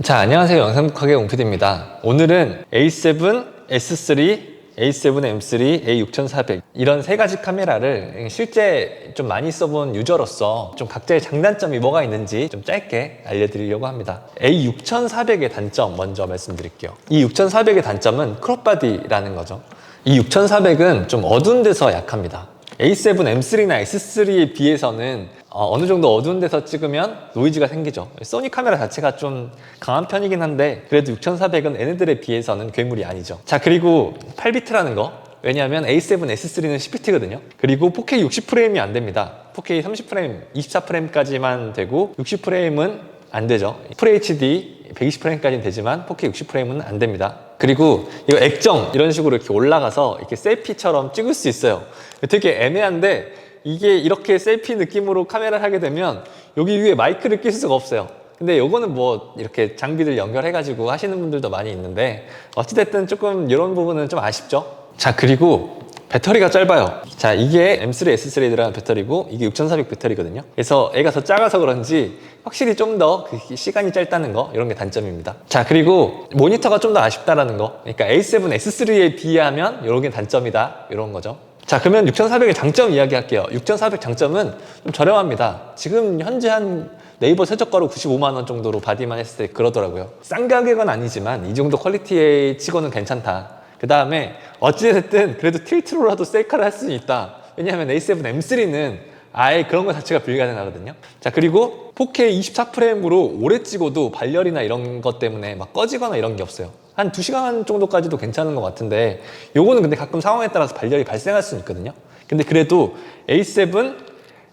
자, 안녕하세요. 영상국학의 옹PD입니다. 오늘은 A7, S3, A7, M3, A6400 이런 세 가지 카메라를 실제 좀 많이 써본 유저로서 좀 각자의 장단점이 뭐가 있는지 좀 짧게 알려드리려고 합니다. A6400의 단점 먼저 말씀드릴게요. 이 6400의 단점은 크롭바디라는 거죠. 이 6400은 좀 어두운 데서 약합니다. A7, M3나 S3에 비해서는 어느 정도 어두운 데서 찍으면 노이즈가 생기죠. 소니 카메라 자체가 좀 강한 편이긴 한데 그래도 6400은 얘네들에 비해서는 괴물이 아니죠. 자, 그리고 8비트라는 거, 왜냐하면 A7, S3는 10비트거든요. 그리고 4K 60프레임이 안 됩니다. 4K 30프레임, 24프레임까지만 되고 60프레임은 안 되죠. FHD 120프레임까지는 되지만 4K 60프레임은 안 됩니다. 그리고 이거 액정 이런 식으로 이렇게 올라가서 이렇게 셀피처럼 찍을 수 있어요. 되게 애매한데 이게 이렇게 셀피 느낌으로 카메라를 하게 되면 여기 위에 마이크를 낄 수가 없어요. 근데 요거는 뭐 이렇게 장비들 연결해가지고 하시는 분들도 많이 있는데 어찌됐든 조금 이런 부분은 좀 아쉽죠. 자, 그리고 배터리가 짧아요. 자, 이게 M3, S3에 들어간 배터리고 이게 6400 배터리거든요. 그래서 얘가 더 작아서 그런지 확실히 좀 더 그 시간이 짧다는 거, 이런 게 단점입니다. 자, 그리고 모니터가 좀 더 아쉽다라는 거. 그러니까 A7, S3에 비하면 이런 게 단점이다, 이런 거죠. 자, 그러면 6400의 장점 이야기할게요. 6400 장점은 좀 저렴합니다. 지금 현재 한 네이버 최저가로 95만 원 정도로 바디만 했을 때 그러더라고요. 싼 가격은 아니지만 이 정도 퀄리티에 치고는 괜찮다. 그 다음에 어찌됐든 그래도 틸트로라도 셀카를 할 수는 있다. 왜냐하면 A7, M3는 아예 그런 것 자체가 불가능하거든요. 자, 그리고 4K 24프레임으로 오래 찍어도 발열이나 이런 것 때문에 막 꺼지거나 이런 게 없어요. 한 2시간 정도까지도 괜찮은 것 같은데 요거는 근데 가끔 상황에 따라서 발열이 발생할 수는 있거든요. 근데 그래도 A7,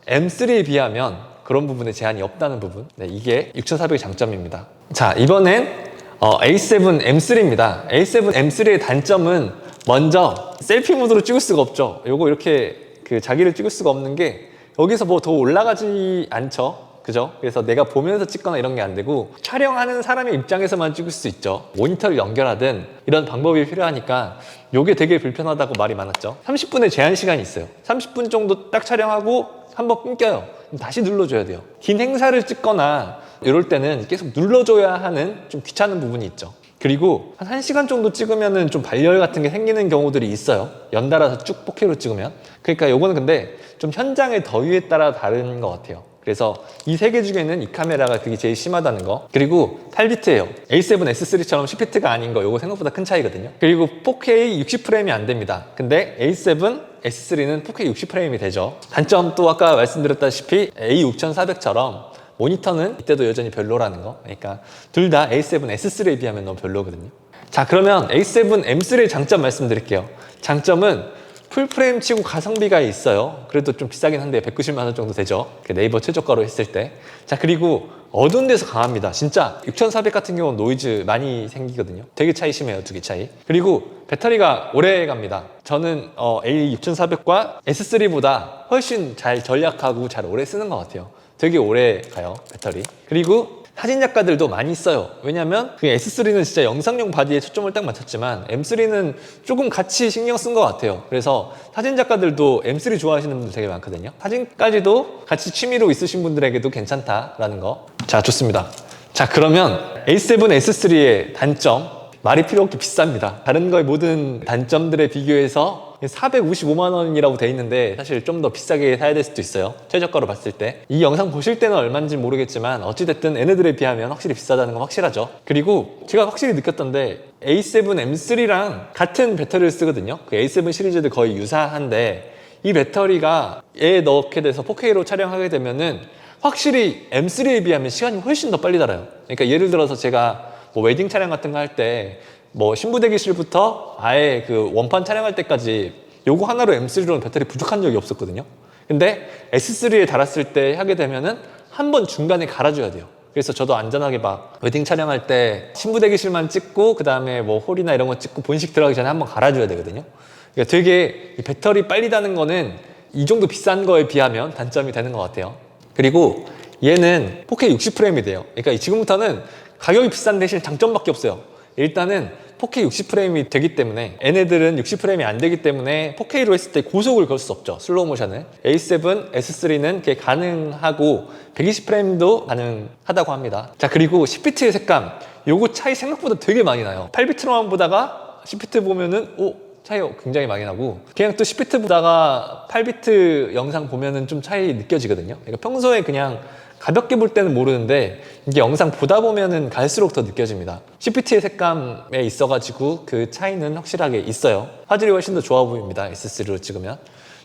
M3에 비하면 그런 부분에 제한이 없다는 부분, 네, 이게 6400의 장점입니다. 자, 이번엔 A7, M3입니다. A7, M3의 단점은 먼저 셀피 모드로 찍을 수가 없죠. 요거 이렇게 자기를 찍을 수가 없는 게 여기서 뭐 더 올라가지 않죠. 그죠? 그래서 내가 보면서 찍거나 이런 게 안 되고 촬영하는 사람의 입장에서만 찍을 수 있죠. 모니터를 연결하든 이런 방법이 필요하니까 요게 되게 불편하다고 말이 많았죠. 30분의 제한 시간이 있어요. 30분 정도 딱 촬영하고 한번 끊겨요. 그럼 다시 눌러줘야 돼요. 긴 행사를 찍거나 이럴 때는 계속 눌러줘야 하는 좀 귀찮은 부분이 있죠. 그리고 한 1시간 정도 찍으면은 좀 발열 같은 게 생기는 경우들이 있어요. 연달아서 쭉 4K로 찍으면. 그러니까 요거는 근데 좀 현장의 더위에 따라 다른 것 같아요. 그래서 이 세 개 중에는 이 카메라가 그게 제일 심하다는 거. 그리고 8비트예요. A7, S3처럼 10비트가 아닌 거, 요거 생각보다 큰 차이거든요. 그리고 4K 60프레임이 안 됩니다. 근데 A7, S3는 4K 60프레임이 되죠. 단점 또 아까 말씀드렸다시피 A6400처럼 모니터는 이때도 여전히 별로라는 거. 그러니까 둘 다 A7, S3에 비하면 너무 별로거든요. 자, 그러면 A7, M3의 장점 말씀드릴게요. 장점은 풀프레임 치고 가성비가 있어요. 그래도 좀 비싸긴 한데 190만 원 정도 되죠. 네이버 최저가로 했을 때. 자, 그리고 어두운 데서 강합니다. 진짜 6400 같은 경우는 노이즈 많이 생기거든요. 되게 차이 심해요, 두 개 차이. 그리고 배터리가 오래 갑니다. 저는 A6400과 S3보다 훨씬 잘 전략하고 잘 오래 쓰는 것 같아요. 되게 오래 가요, 배터리. 그리고 사진 작가들도 많이 써요. 왜냐면 그 S3는 진짜 영상용 바디에 초점을 딱 맞췄지만 M3는 조금 같이 신경 쓴 것 같아요. 그래서 사진 작가들도 M3 좋아하시는 분들 되게 많거든요. 사진까지도 같이 취미로 있으신 분들에게도 괜찮다라는 거. 자, 좋습니다. 자, 그러면 A7, S3의 단점, 말이 필요 없게 비쌉니다. 다른 거의 모든 단점들에 비교해서 455만 원이라고 돼 있는데 사실 좀 더 비싸게 사야 될 수도 있어요. 최저가로 봤을 때. 이 영상 보실 때는 얼마인지 모르겠지만 어찌됐든 얘네들에 비하면 확실히 비싸다는 건 확실하죠. 그리고 제가 확실히 느꼈던데 A7, M3랑 같은 배터리를 쓰거든요. 그 A7 시리즈들 거의 유사한데 이 배터리가 얘에 넣게 돼서 4K로 촬영하게 되면은 확실히 M3에 비하면 시간이 훨씬 더 빨리 달아요. 그러니까 예를 들어서 제가 뭐 웨딩 촬영 같은 거 할 때 뭐 신부 대기실부터 아예 그 원판 촬영할 때까지 요거 하나로 M3로는 배터리 부족한 적이 없었거든요. 근데 S3에 달았을 때 하게 되면은 한 번 중간에 갈아줘야 돼요. 그래서 저도 안전하게 막 웨딩 촬영할 때 신부 대기실만 찍고 그 다음에 뭐 홀이나 이런 거 찍고 본식 들어가기 전에 한 번 갈아줘야 되거든요. 그러니까 되게 배터리 빨리 다는 거는 이 정도 비싼 거에 비하면 단점이 되는 것 같아요. 그리고 얘는 4K 60프레임이 돼요. 그러니까 지금부터는 가격이 비싼 대신 장점밖에 없어요. 일단은 4K 60프레임이 되기 때문에 얘네들은 60프레임이 안 되기 때문에 4K로 했을 때 고속을 걸 수 없죠. 슬로우 모션을. A7, S3는 그게 가능하고 120프레임도 가능하다고 합니다. 자, 그리고 10비트의 색감. 요거 차이 생각보다 되게 많이 나요. 8비트로만 보다가 10비트 보면은 차이가 굉장히 많이 나고, 그냥 또 10비트 보다가 8비트 영상 보면은 좀 차이 느껴지거든요. 그러니까 평소에 그냥 가볍게 볼 때는 모르는데 이게 영상 보다 보면은 갈수록 더 느껴집니다. 10비트의 색감에 있어가지고 그 차이는 확실하게 있어요. 화질이 훨씬 더 좋아 보입니다, S3로 찍으면.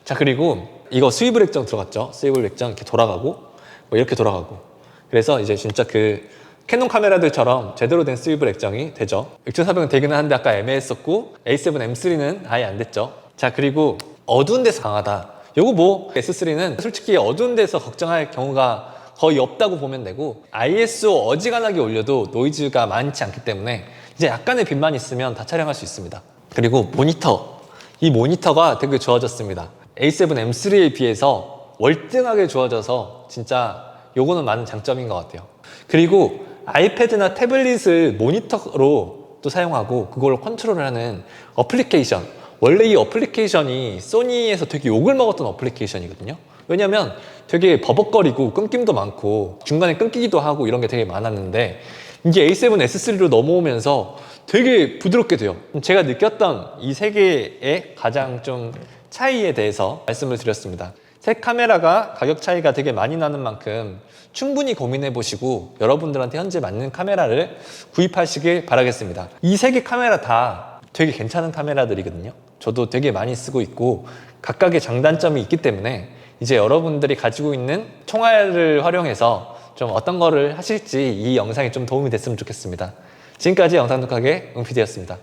자, 그리고 이거 스위블 액정 들어갔죠. 스위블 액정 이렇게 돌아가고 뭐 이렇게 돌아가고, 그래서 이제 진짜 그 캐논 카메라들처럼 제대로 된 스위블 액정이 되죠. 6400은 되기는 한데 아까 애매했었고, A7M3는 아예 안 됐죠. 자, 그리고 어두운 데서 강하다. 요거 뭐 S3는 솔직히 어두운 데서 걱정할 경우가 거의 없다고 보면 되고, ISO 어지간하게 올려도 노이즈가 많지 않기 때문에 이제 약간의 빛만 있으면 다 촬영할 수 있습니다. 그리고 모니터, 이 모니터가 되게 좋아졌습니다. A7M3에 비해서 월등하게 좋아져서 진짜 요거는 많은 장점인 것 같아요. 그리고 아이패드나 태블릿을 모니터로 또 사용하고 그걸로 컨트롤을 하는 어플리케이션, 원래 이 어플리케이션이 소니에서 되게 욕을 먹었던 어플리케이션이거든요. 왜냐면 되게 버벅거리고 끊김도 많고 중간에 끊기기도 하고 이런 게 되게 많았는데, 이게 A7S3로 넘어오면서 되게 부드럽게 돼요. 제가 느꼈던 이 세 개의 가장 좀 차이에 대해서 말씀을 드렸습니다. 새 카메라가 가격 차이가 되게 많이 나는 만큼 충분히 고민해 보시고 여러분들한테 현재 맞는 카메라를 구입하시길 바라겠습니다. 이 세 개 카메라 다 되게 괜찮은 카메라들이거든요. 저도 되게 많이 쓰고 있고 각각의 장단점이 있기 때문에 이제 여러분들이 가지고 있는 총알을 활용해서 좀 어떤 거를 하실지 이 영상이 좀 도움이 됐으면 좋겠습니다. 지금까지 영상 독학의 응PD였습니다.